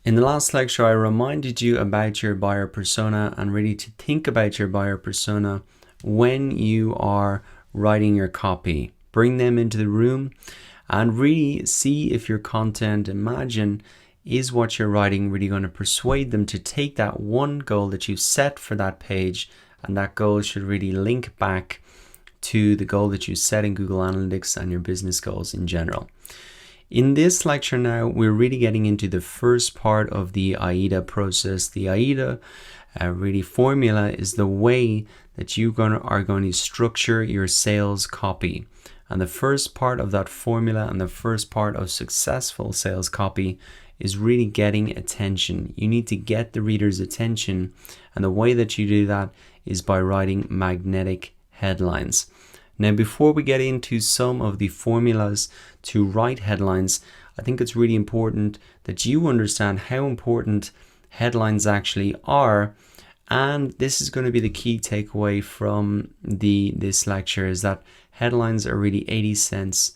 In the last lecture, I reminded you about your buyer persona and really to think about your buyer persona when you are writing your copy. Bring them into the room and really see if your content, imagine, is what you're writing really going to persuade them to take that one goal that you've set for that page, and that goal should really link back to the goal that you set in Google Analytics and your business goals in general. In this lecture now, we're really getting into the first part of the AIDA process. The AIDA really formula is the way that you are going to structure your sales copy. And the first part of that formula and the first part of successful sales copy is really getting attention. You need to get the reader's attention, and the way that you do that is by writing magnetic headlines. Now, before we get into some of the formulas to write headlines, I think it's really important that you understand how important headlines actually are. And this is going to be the key takeaway from this lecture, is that headlines are really 80 cents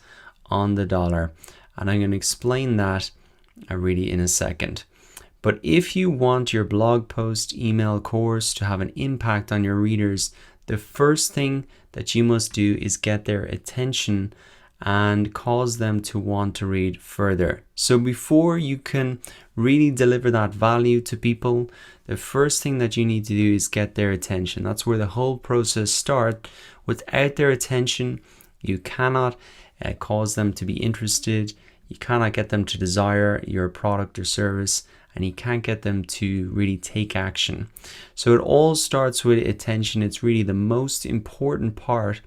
on the dollar. And I'm going to explain that really in a second. But if you want your blog post, email, course to have an impact on your readers, the first thing that you must do is get their attention and cause them to want to read further. So before you can really deliver that value to people, the first thing that you need to do is get their attention. That's where the whole process starts. Without their attention, you cannot cause them to be interested. You cannot get them to desire your product or service, and you can't get them to really take action. So it all starts with attention. It's really the most important part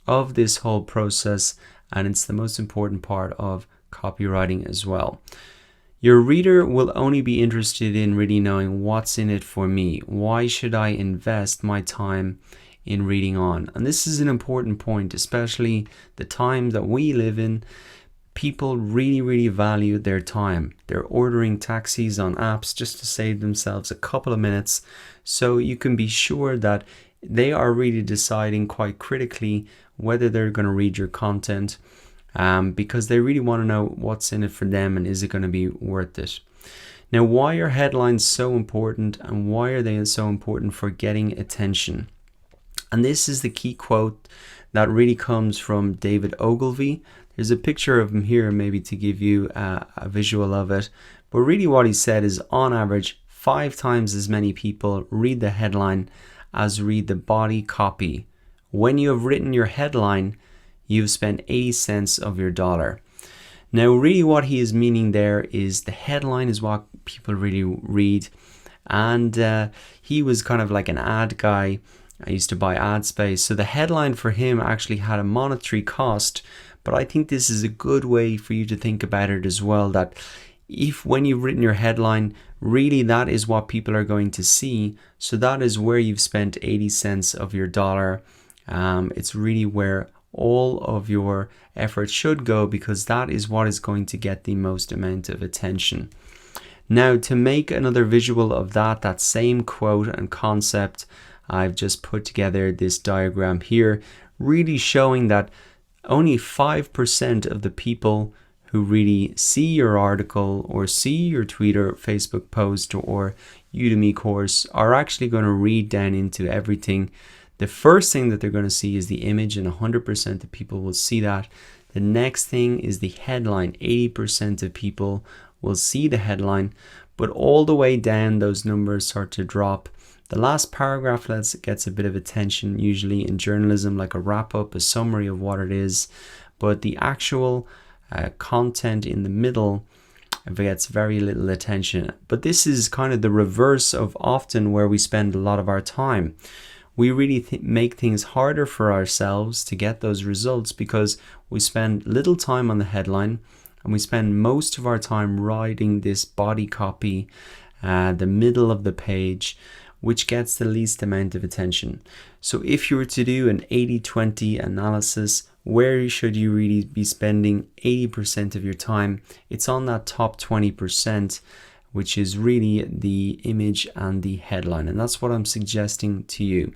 of this whole process, and it's the most important part of copywriting as well. Your reader will only be interested in really knowing what's in it for me. Why should I invest my time in reading on? And this is an important point, especially the time that we live in. People really value their time. They're ordering taxis on apps just to save themselves a couple of minutes. So you can be sure that they are really deciding quite critically whether they're going to read your content, because they really want to know what's in it for them and is it going to be worth it. Now, why are headlines so important, and why are they so important for getting attention? And this is the key quote that really comes from David Ogilvy. There's a picture of him here, maybe to give you a visual of it. But really what he said is, on average, 5 times as many people read the headline as read the body copy. When you have written your headline, you've spent 80 cents of your dollar. Now, really what he is meaning there is the headline is what people really read. And he was kind of like an ad guy. I used to buy ad space. So the headline for him actually had a monetary cost. But I think this is a good way for you to think about it as well, that if when you've written your headline, really that is what people are going to see. So that is where you've spent 80 cents of your dollar. It's really where all of your effort should go, because that is what is going to get the most amount of attention. Now, to make another visual of that same quote and concept, I've just put together this diagram here, really showing that only 5% of the people who really see your article or see your tweet or Facebook post or Udemy course are actually going to read down into everything. The first thing that they're going to see is the image, and 100% of people will see that. The next thing is the headline. 80% of people will see the headline, but all the way down those numbers start to drop. The last paragraph gets a bit of attention, usually in journalism, like a wrap-up, a summary of what it is. But the actual content in the middle gets very little attention. But this is kind of the reverse of often where we spend a lot of our time. We really make things harder for ourselves to get those results because we spend little time on the headline, and we spend most of our time writing this body copy, the middle of the page, which gets the least amount of attention. So if you were to do an 80-20 analysis, where should you really be spending 80% of your time? It's on that top 20%, which is really the image and the headline. And that's what I'm suggesting to you.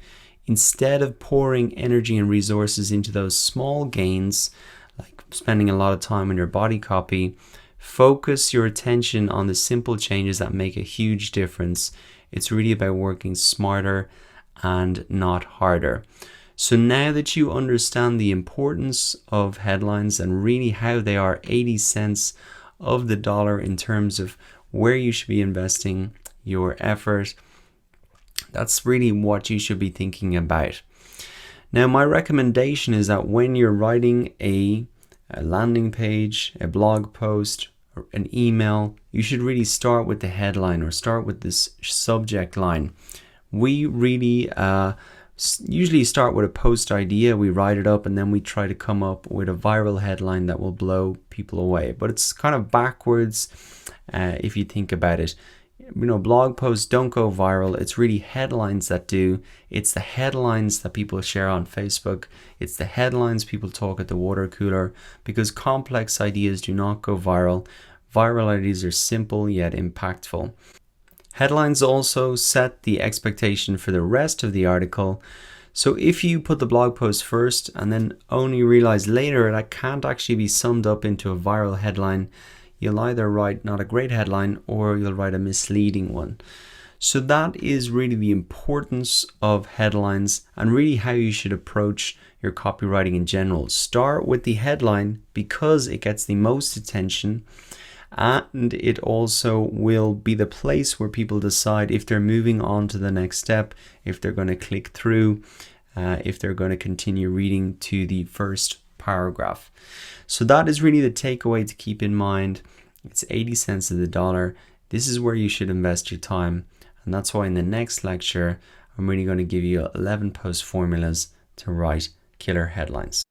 Instead of pouring energy and resources into those small gains, like spending a lot of time on your body copy, Focus your attention on the simple changes that make a huge difference. It's really about working smarter and not harder. So now that you understand the importance of headlines and really how they are 80 cents of the dollar in terms of where you should be investing your effort, that's really what you should be thinking about. Now, my recommendation is that when you're writing a landing page, a blog post, or an email, you should really start with the headline or start with this subject line. We really usually start with a post idea, we write it up, and then we try to come up with a viral headline that will blow people away. But it's kind of backwards if you think about it. You know, blog posts don't go viral. It's really headlines that do. It's the headlines that people share on Facebook. It's the headlines people talk at the water cooler, because complex ideas do not go viral. Viral ideas are simple yet impactful. Headlines also set the expectation for the rest of the article. So if you put the blog post first and then only realize later that can't actually be summed up into a viral headline, you'll either write not a great headline or you'll write a misleading one. So that is really the importance of headlines and really how you should approach your copywriting in general. Start with the headline because it gets the most attention, and it also will be the place where people decide if they're moving on to the next step, if they're going to click through, if they're going to continue reading to the first paragraph. So that is really the takeaway to keep in mind. It's 80 cents of the dollar. This is where you should invest your time. And that's why in the next lecture, I'm really going to give you 11 post formulas to write killer headlines.